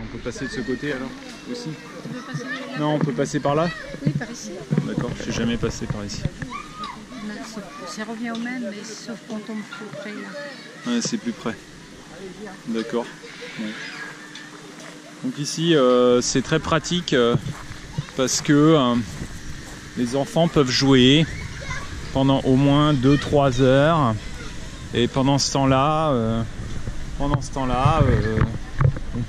On peut passer de ce côté alors aussi? Tu veux passer là? Non, on peut passer par là? Oui, par ici. D'accord, je n'ai jamais passé par ici. Ça revient au même, mais sauf quand on tombe plus près là. Ouais, c'est plus près. D'accord. Ouais. Donc ici, c'est très pratique parce que les enfants peuvent jouer pendant au moins 2-3 heures. Et pendant ce temps-là, on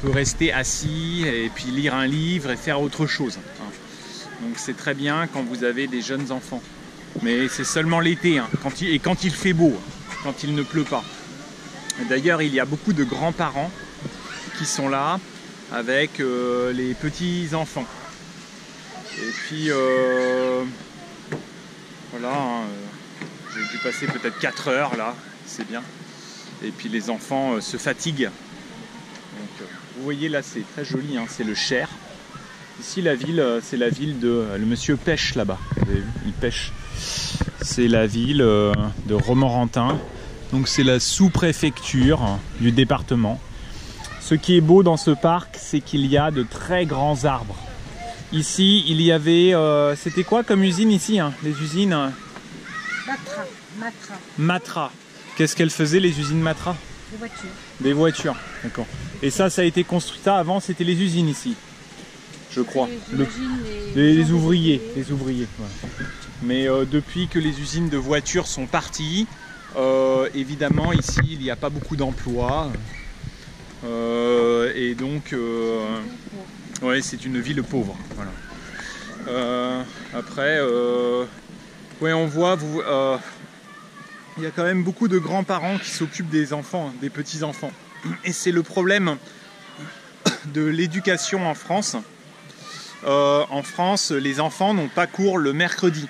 peut rester assis et puis lire un livre et faire autre chose. Donc c'est très bien quand vous avez des jeunes enfants. Mais c'est seulement l'été, hein, quand il fait beau, quand il ne pleut pas. D'ailleurs, il y a beaucoup de grands-parents qui sont là avec les petits-enfants. Et puis, voilà, hein, j'ai dû passer peut-être 4 heures là, c'est bien. Et puis les enfants se fatiguent. Donc, vous voyez là, c'est très joli, hein, c'est le Cher. Ici, la ville, c'est la ville de... Le monsieur pêche là-bas, vous avez vu, il pêche. C'est la ville de Romorantin. Donc c'est la sous-préfecture du département. Ce qui est beau dans ce parc, c'est qu'il y a de très grands arbres. Ici, il y avait... c'était quoi comme usine ici, hein, les usines Matra. Qu'est-ce qu'elles faisaient, les usines Matra? Des voitures. Des voitures, d'accord. Et ça a été construit... Ça, avant, c'était les usines ici, je crois. Les ouvriers. Les ouvriers, voilà. Mais depuis que les usines de voitures sont parties, évidemment, ici, il n'y a pas beaucoup d'emplois. Et donc, ouais, c'est une ville pauvre. Voilà. Après, ouais, on voit, il y a quand même beaucoup de grands-parents qui s'occupent des enfants, des petits-enfants. Et c'est le problème de l'éducation en France. En France, les enfants n'ont pas cours le mercredi.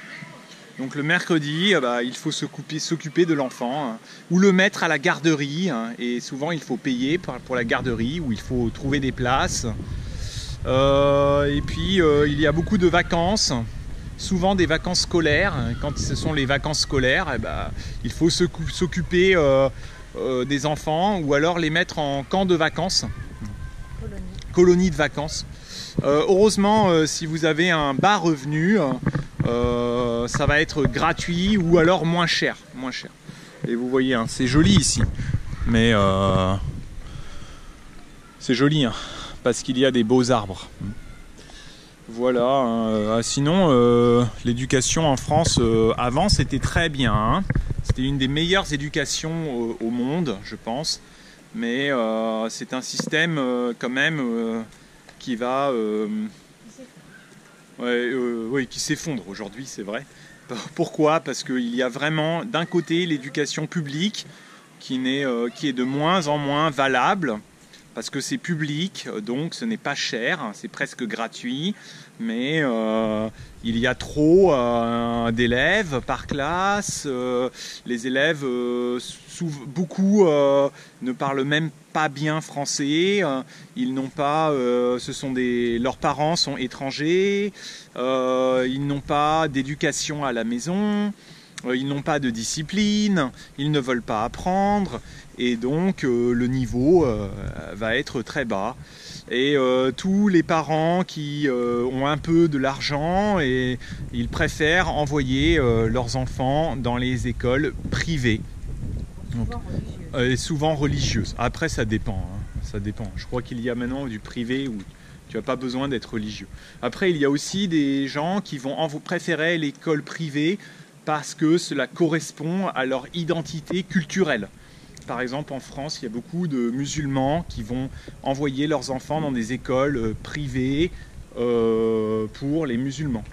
Donc le mercredi, il faut s'occuper de l'enfant ou le mettre à la garderie. Et souvent, il faut payer pour la garderie ou il faut trouver des places. Et puis, il y a beaucoup de vacances, souvent des vacances scolaires. Quand ce sont les vacances scolaires, il faut s'occuper des enfants ou alors les mettre en camp de vacances, colonie de vacances. Heureusement, si vous avez un bas revenu, ça va être gratuit ou alors moins cher. Et vous voyez, hein, c'est joli ici, mais c'est joli hein, parce qu'il y a des beaux arbres. Voilà. Sinon, l'éducation en France avant, c'était très bien. Hein. C'était une des meilleures éducations au monde, je pense. Mais c'est un système quand même qui va, qui s'effondre aujourd'hui, c'est vrai. Pourquoi? Parce qu'il y a vraiment d'un côté l'éducation publique qui est de moins en moins valable, parce que c'est public, donc ce n'est pas cher, c'est presque gratuit, mais il y a trop d'élèves par classe, les élèves, beaucoup ne parlent même pas bien français, ils n'ont pas, leurs parents sont étrangers, ils n'ont pas d'éducation à la maison, ils n'ont pas de discipline, ils ne veulent pas apprendre, et donc le niveau va être très bas. Et tous les parents qui ont un peu de l'argent, et ils préfèrent envoyer leurs enfants dans les écoles privées. Donc, souvent religieuses. Après, ça dépend. Hein, ça dépend. Je crois qu'il y a maintenant du privé où tu n'as pas besoin d'être religieux. Après, il y a aussi des gens qui vont préférer l'école privée parce que cela correspond à leur identité culturelle. Par exemple, en France, il y a beaucoup de musulmans qui vont envoyer leurs enfants dans des écoles privées pour les musulmans.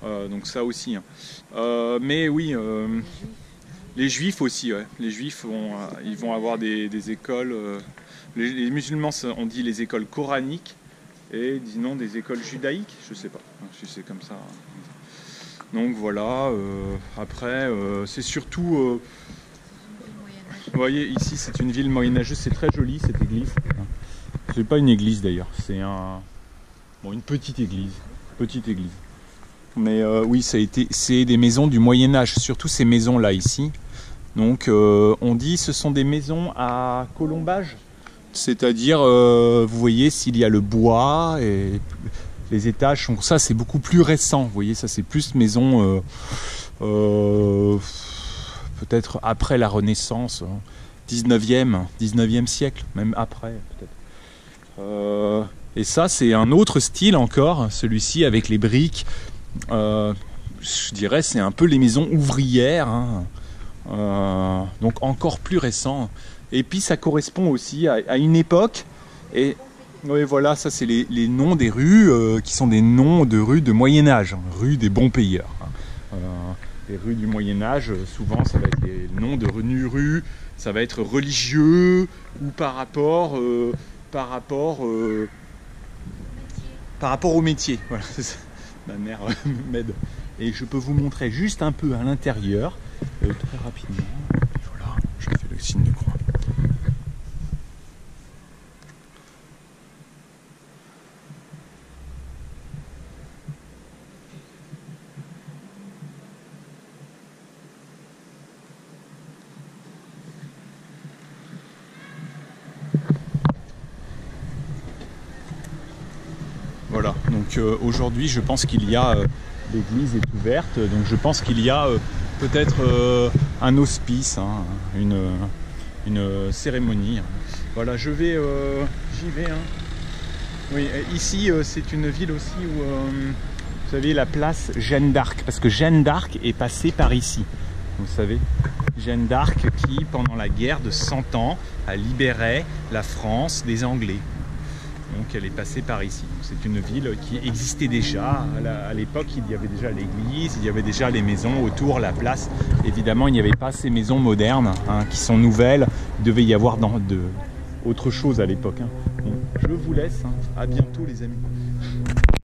Donc ça aussi. Hein. Mais oui, les juifs aussi. Ouais. Les juifs ils vont avoir des écoles. Les musulmans, on dit les écoles coraniques, et sinon des écoles judaïques. Je sais pas. Si c'est comme ça. Donc voilà. Après, c'est surtout. Vous voyez, ici c'est une ville moyenâgeuse, c'est très joli cette église. C'est pas une église d'ailleurs, c'est une petite église. Mais oui, c'est des maisons du Moyen-Âge, surtout ces maisons-là ici. Donc on dit ce sont des maisons à colombage. c'est-à-dire, vous voyez, s'il y a le bois et les étages sont... Ça, c'est beaucoup plus récent, vous voyez, ça c'est plus maison peut-être après la Renaissance, 19e siècle, même après peut-être. Et ça, c'est un autre style encore, celui-ci avec les briques. Je dirais, c'est un peu les maisons ouvrières, hein. Donc encore plus récent. Et puis ça correspond aussi à une époque. Et oui, voilà, ça c'est les noms des rues qui sont des noms de rues de Moyen-Âge, hein, rues des bons payeurs. Les rues du Moyen-Âge, souvent ça va être les noms de rues, ça va être religieux ou par rapport au métier. Voilà, c'est ça. Ma mère m'aide. Et je peux vous montrer juste un peu à l'intérieur, très rapidement. Voilà, je fais le signe de croix. Voilà, donc aujourd'hui je pense qu'il y a, l'église est ouverte, donc je pense qu'il y a peut-être un hospice, hein, une cérémonie. Voilà, j'y vais. Hein. Oui, ici c'est une ville aussi où, vous savez, la place Jeanne d'Arc, parce que Jeanne d'Arc est passée par ici, vous savez. Jeanne d'Arc qui, pendant la guerre de 100 ans, a libéré la France des Anglais. Donc elle est passée par ici. C'est une ville qui existait déjà. À l'époque, il y avait déjà l'église, il y avait déjà les maisons autour, la place. Évidemment, il n'y avait pas ces maisons modernes, hein, qui sont nouvelles. Il devait y avoir autre chose à l'époque. Hein. Bon, je vous laisse. Hein. À bientôt les amis.